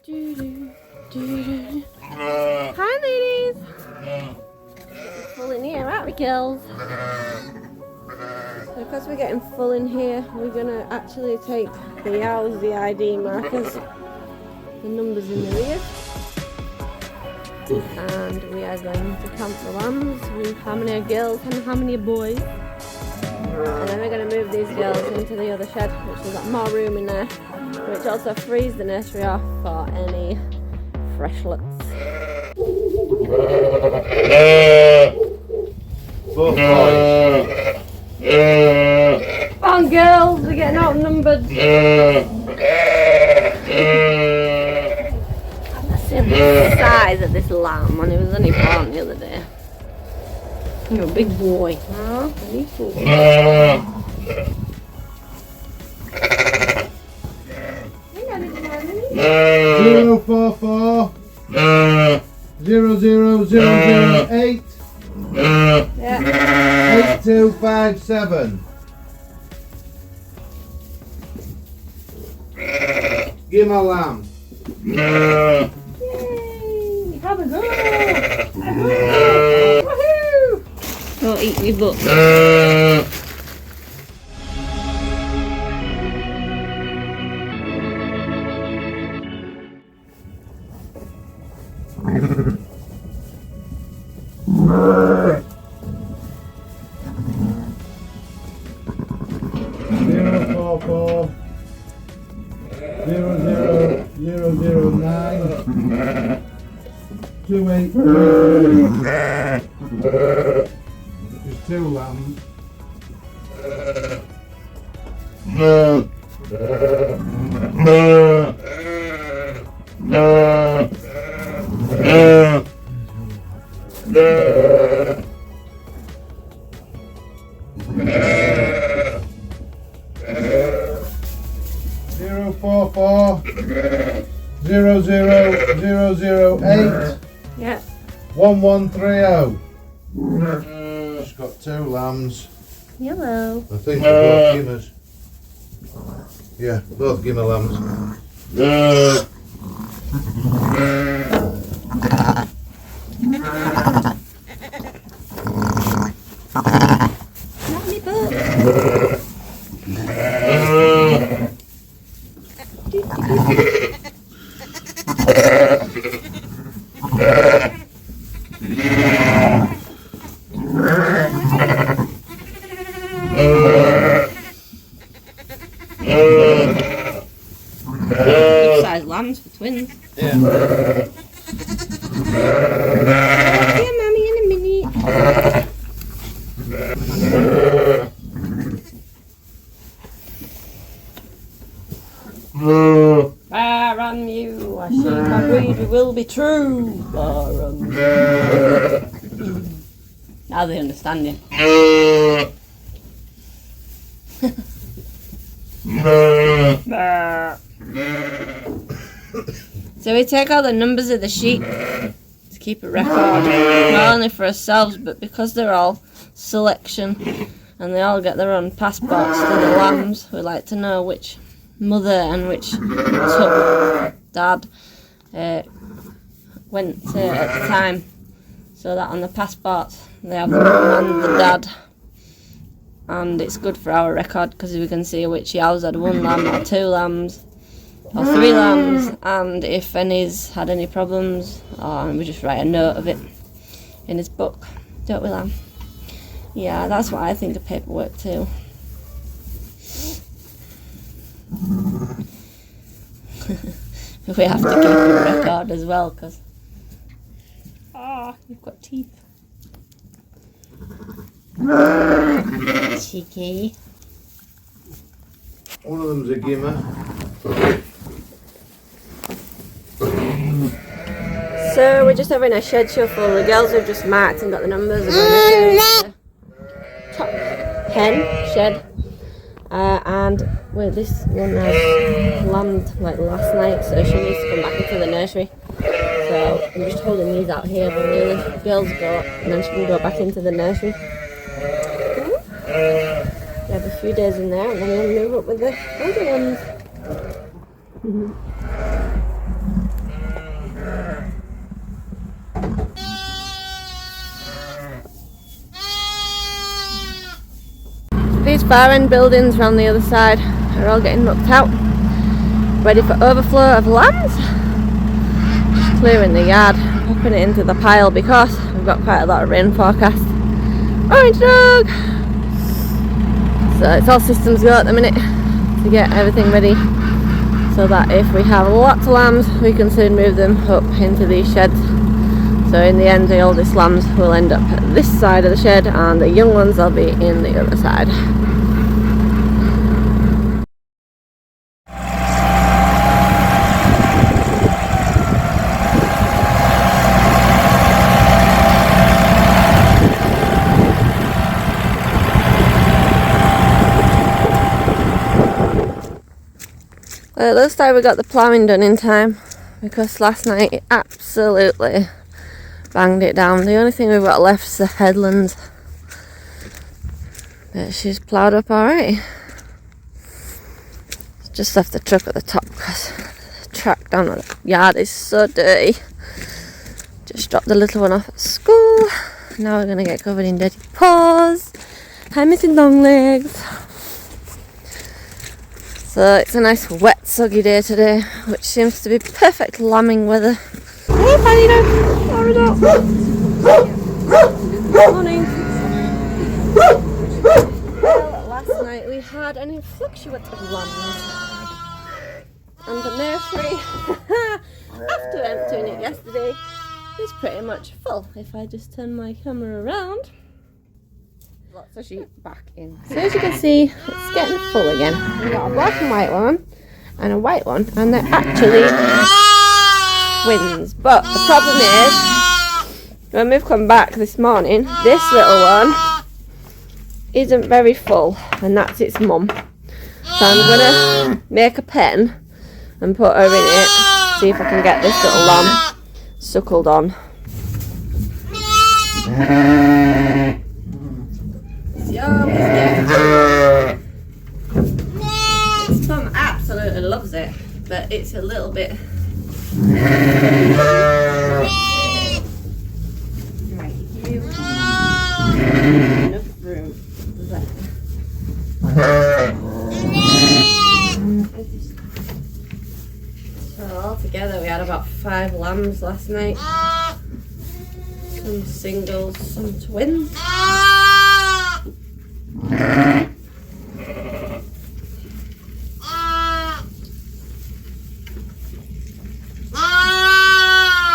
Hi, ladies. Full in here, aren't we, girls? So because we're getting full in here, we're gonna actually take the ewes, the ID markers, the numbers in the rear, and we are going to count the lambs with how many are girls and how many are boys. And then we're going to move these girls into the other shed, which has got more room in there, which also frees the nursery off for any freshlets. Come on, girls, we're getting outnumbered. That's the size of this lamb, and he was only born the other day. You're a big boy. Oh, very cool. 044 00008 8257. Give my lamb. Yay! Have a go! Woohoo! Don't eat me butt. There's two lambs. Zero four four 00008. Yeah. 1130. Just got two lambs. Yellow. I think they're both gimmers. Yeah, both gimmer lambs. Not me butt. Good sized lambs for twins. Yeah. Yeah, mommy in a minute. Bar on you, I see my breed will be true. Bar on you. Now they understand you. So we take all the numbers of the sheep to keep a record, not only for ourselves but because they're all selection and they all get their own passports to the lambs. We like to know which mother and which tub dad went to at the time, so that on the passports they have the mum and the dad. And it's good for our record because we can see which ewes had one lamb or two lambs or three lambs, and if any's had any problems, and we just write a note of it in his book, don't we, lamb? Yeah, that's what I think of paperwork too. We have to keep a record as well because you've got teeth. Cheeky. One of them's a gimmer. So we're just having a shed shuffle. The girls have just marked and got the numbers. We're going to top hen shed, and well, this one has lambed like last night, so she needs to come back into the nursery. So I'm just holding these out here for the girls go, and then she can go back into the nursery. We have a few days in there, and then we'll move up with the older ones. far end buildings around the other side are all getting knocked out, ready for overflow of lambs. Just clearing the yard, popping it into the pile because we've got quite a lot of rain forecast. Orange dog! So it's all systems go at the minute to get everything ready, so that if we have lots of lambs we can soon move them up into these sheds. So in the end the oldest lambs will end up at this side of the shed and the young ones will be in the other side. Well, it looks like we got the ploughing done in time, because last night it absolutely banged it down. The only thing we've got left is the headlands, but she's ploughed up alright. Just left the truck at the top because the track down the yard is so dirty. Just dropped the little one off at school. Now we're going to get covered in dirty paws. Hi, Missy Long Legs. So it's a nice wet soggy day today, which seems to be perfect lambing weather. Hey Fanny, sorry dog. Morning. Well, last night we had an influxuate of lambs, and the nursery, after emptying it yesterday, is pretty much full. If I just turn my camera around, lots of sheep back in. So as you can see, it's getting full again. We've got a black and white one and a white one, and they're actually twins. But the problem is, when we've come back this morning, this little one isn't very full, and that's its mum. So I'm gonna make a pen and put her in it, see if I can get this little lamb suckled on. Its mum absolutely loves it, but it's a little bit. Right, you enough room there. So altogether we had about 5 lambs last night. Some singles, some twins.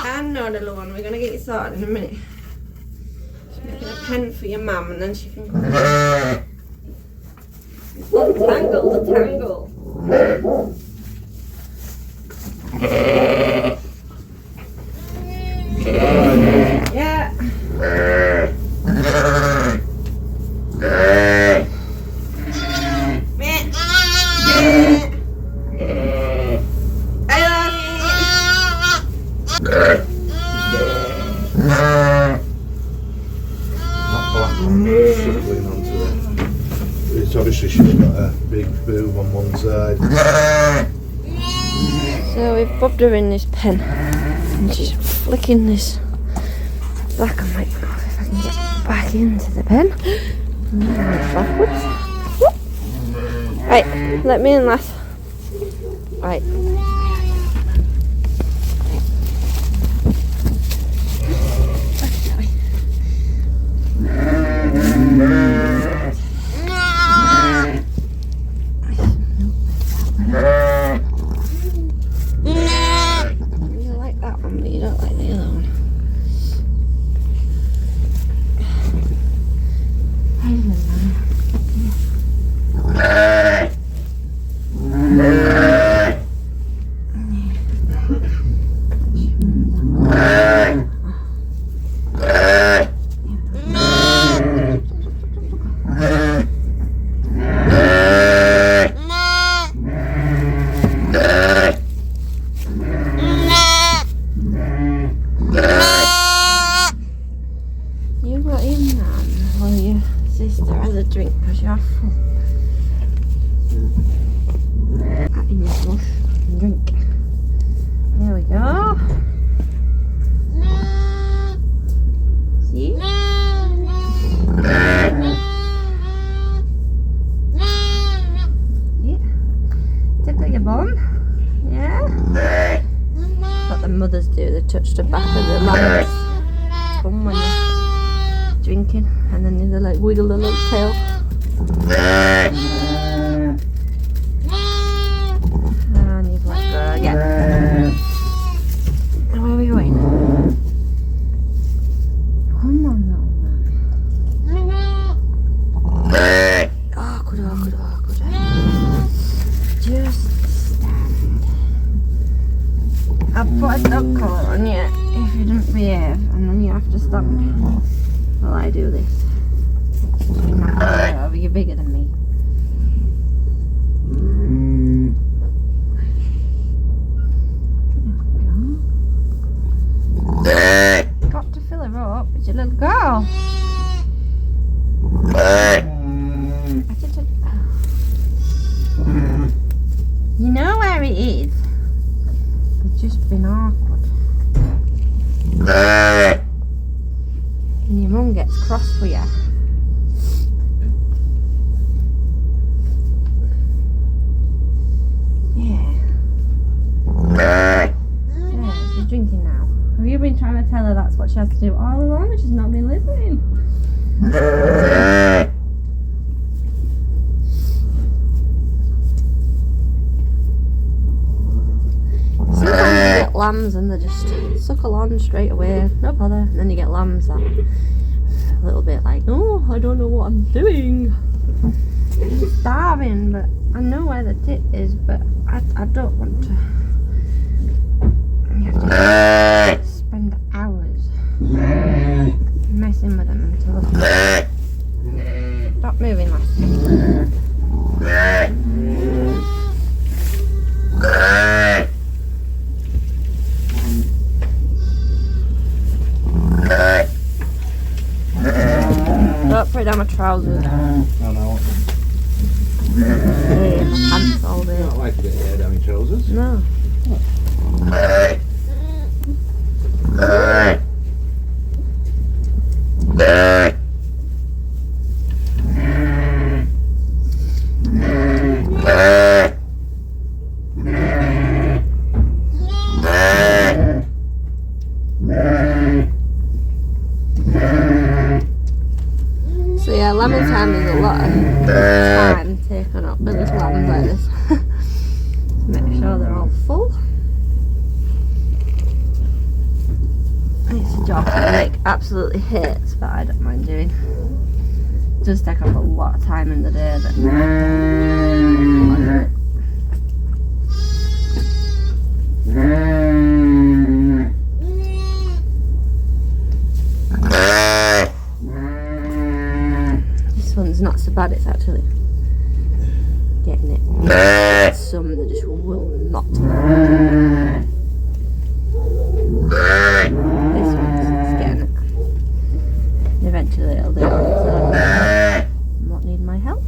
And no little one, we're gonna get you sorted in a minute. Just making a pen for your mum and then she can come. Untangle the tangle. Yeah. Suckling onto it. It's obviously she's got a big boob on one side. So we've bobbed her in this pen and she's flicking this black and white off. If I can get back into the pen. Backwards. Whoop. Right, let me in, lass. Right. You like that one, but you don't like the other one. Yeah. What the mothers do, they touch the back of the lamb's tum when they're drinking, and then they like wiggle the little tail. And you've let go again. And where are we going? Come on, little man. Oh, good, oh, good, oh, good. Just stand. I'll put a dog collar on you if you don't behave, and then you have to stand while I do this. You're bigger than me. Got to fill her up. It's your little girl. You know where it is. It's just been awkward. And your mum gets cross for you. Yeah, she's drinking now. Have you been trying to tell her that's what she has to do all along, and she's not been listening? Sometimes you get lambs and they just suckle on straight away, no bother. And then you get lambs that a little bit like, oh, I don't know what I'm doing. I'm starving, but I know where the tit is, but I don't want to. You have to spend hours messing with them until stop moving, lassie. Don't put down my trousers. No. Yeah, my pants all day. I don't like to get hair down your trousers. No. So yeah, lambing time is a lot of time taken up with little lambs like this. To make sure they're all full. And it's a job that Nick absolutely hates, but I don't mind doing. It does take up a lot of time in the day, but this one's not so bad, it's actually getting it. Some that just will not. This one's getting it. And eventually it'll do it on its own. Won't need my help.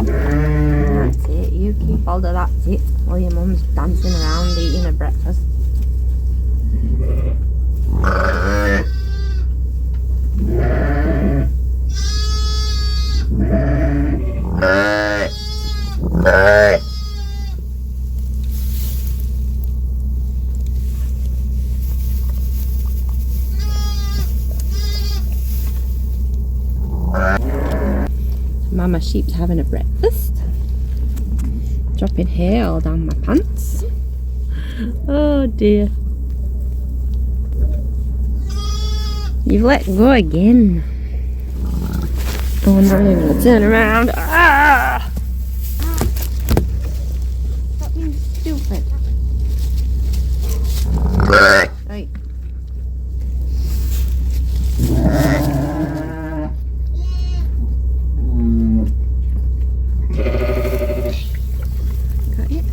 That's it, you keep hold of that tit while your mum's dancing around eating her breakfast. Mama sheep's having a breakfast. Dropping hair all down my pants. Oh dear. You've let go again. Oh, I'm not even gonna turn around. Ah! Stop being stupid. Right. Got it?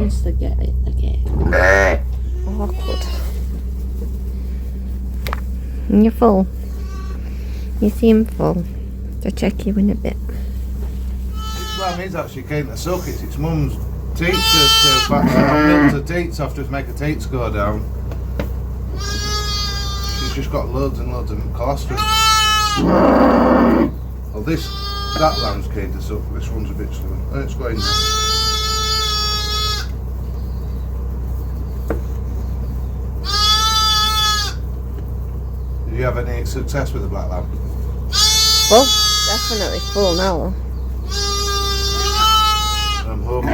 Once they get it, they get it. Awkward. You're full. You seem full. I'll check you in a bit. This lamb is actually keen to suck. It's its mum's teats to back. I've milked her teats after to make her teats go down. She's just got loads and loads of colostrum. Well, that lamb's keen to suck. This one's a bit slow. And it's going. Did you have any success with the black lamb? Full. Definitely full now. I'm hoping.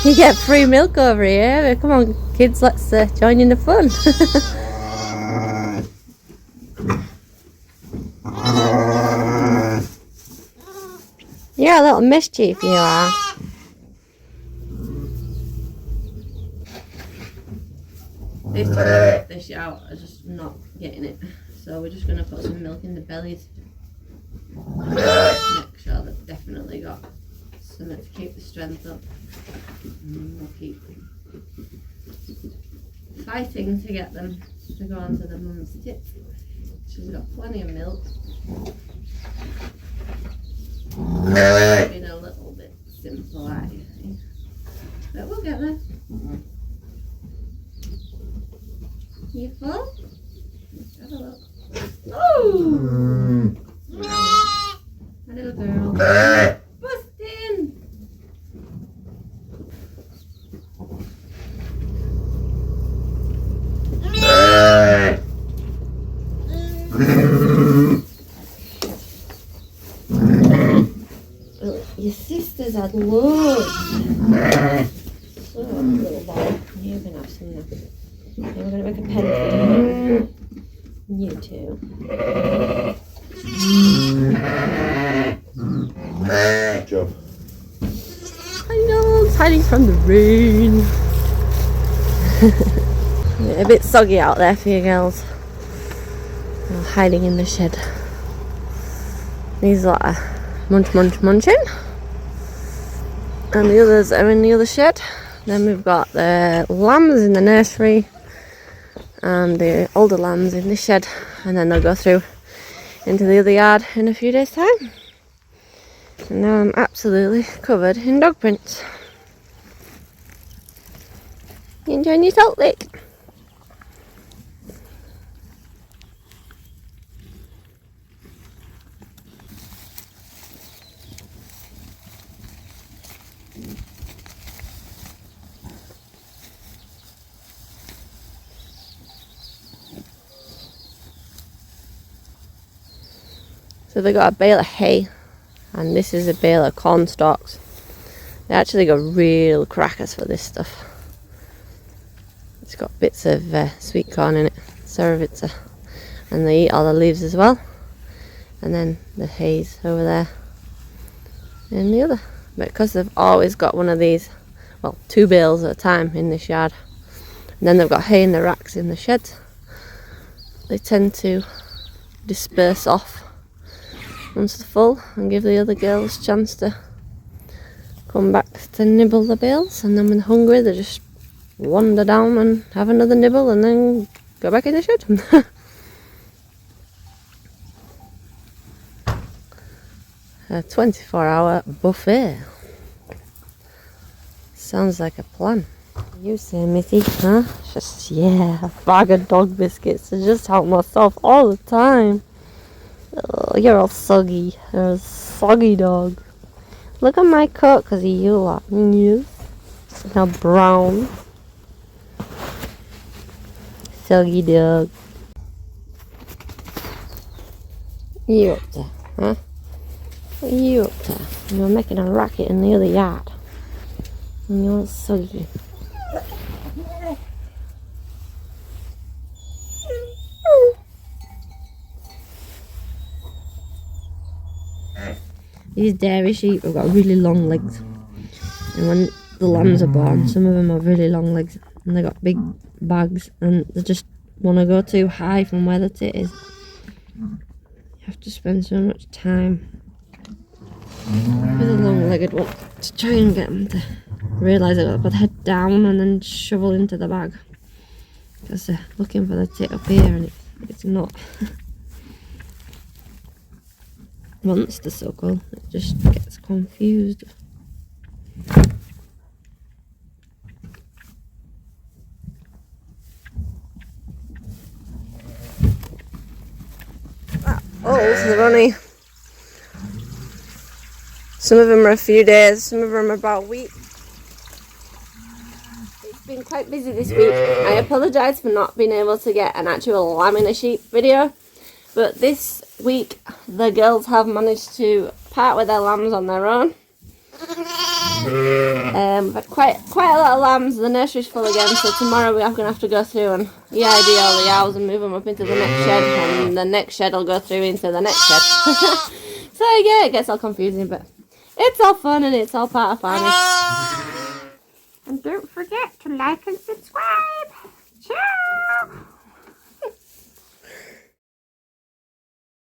You get free milk over here. Come on, kids, let's join in the fun. You're a little mischief, you are. These two that dish out are just not getting it. So we're just going to put some milk in the bellies. Make sure they've definitely got something to keep the strength up. And we'll keep fighting to get them to go onto the mum's tip. She's got plenty of milk. It's been a little bit simple, I think. But we'll get there. You full? Let's have a look. Oh! My little girl. Bust in! Your sisters had loads. So, little boy, you can have some now. And we're going to make a pen for you. You too. Good job. I know, it's hiding from the rain. Yeah, a bit soggy out there for you girls. They're hiding in the shed. These are munching. And the others are in the other shed. Then we've got the lambs in the nursery and the older lambs in the shed, and then they'll go through into the other yard in a few days' time. And now I'm absolutely covered in dog prints. You enjoying your salt lick? So they got a bale of hay, and this is a bale of corn stalks. They actually got real crackers for this stuff. It's got bits of sweet corn in it, Saravitsa, and they eat all the leaves as well. And then the hay's over there in the other. But because they've always got one of these, well, 2 bales at a time in this yard, and then they've got hay in the racks in the sheds, they tend to disperse off once they're full and give the other girls a chance to come back to nibble the bales, and then when they're hungry they just wander down and have another nibble and then go back in the shed. 24-hour buffet. Sounds like a plan. You say, Missy, huh? Just, yeah, a bag of dog biscuits to just help myself all the time. Oh, you're all soggy. You're a soggy dog. Look at my coat, because you lot. Yes. Now brown. Soggy dog. What are you up to, huh? What are you up to? You're making a racket in the other yard. And you're soggy. These dairy sheep have got really long legs, and when the lambs are born, some of them have really long legs and they got big bags, and they just want to go too high from where the tit is. You have to spend so much time with the long-legged one to try and get them to realise I've got to put the head down and then shovel into the bag. Because they're looking for the tit up here and it's not. Once the suckle, it just gets confused. Oh, they're only... Some of them are a few days, some of them are about a week. It's been quite busy this week. I apologise for not being able to get an actual lamb in a sheep video. But this week, the girls have managed to part with their lambs on their own. We've had quite a lot of lambs. The nursery's full again, so tomorrow we're going to have to go through and EID all the ewes and move them up into the next shed, and the next shed will go through into the next shed. So yeah, it gets all confusing, but it's all fun and it's all part of farming. And don't forget to like and subscribe. Ciao!